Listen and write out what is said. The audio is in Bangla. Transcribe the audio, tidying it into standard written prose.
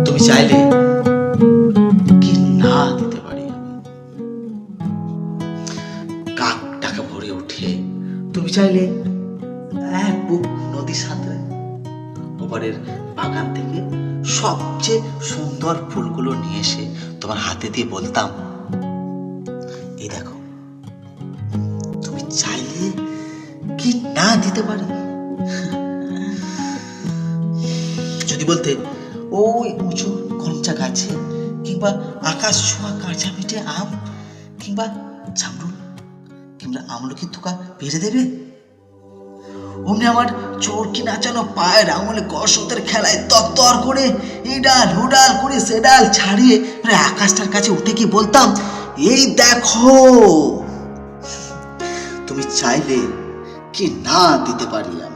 তুমি চাইলে কি না দিতে পারি আমি? কাক টাকা ভরে উঠে তুমি চাইলে এক বুক নদীর সাথে ওপারের বাগান থেকে সবচেয়ে সুন্দর ফুলগুলো নিয়ে এসে তোমার হাতে দিয়ে বলতাম, এই দেখো। তুমি চাইলে কি না দিতে পারি? যদি বলতে ওই উঁচু করমচা গাছে, কিংবা আকাশ ছোঁয়া কাঁচা পিঠে আম, কিংবা জামরুল, কিংবা আমলকির থোকা পেরে দেবে, অমনি আমার চোরকি নাচানো পায়ের আঙুলে কসরতের খেলায় তত্তর করে এই ডাল ও ডাল করে সে ডাল ছাড়িয়ে আকাশটার কাছে উঠে গিয়ে বলতাম, এই দেখো। তুমি চাইলে কি না দিতে পারি আমি?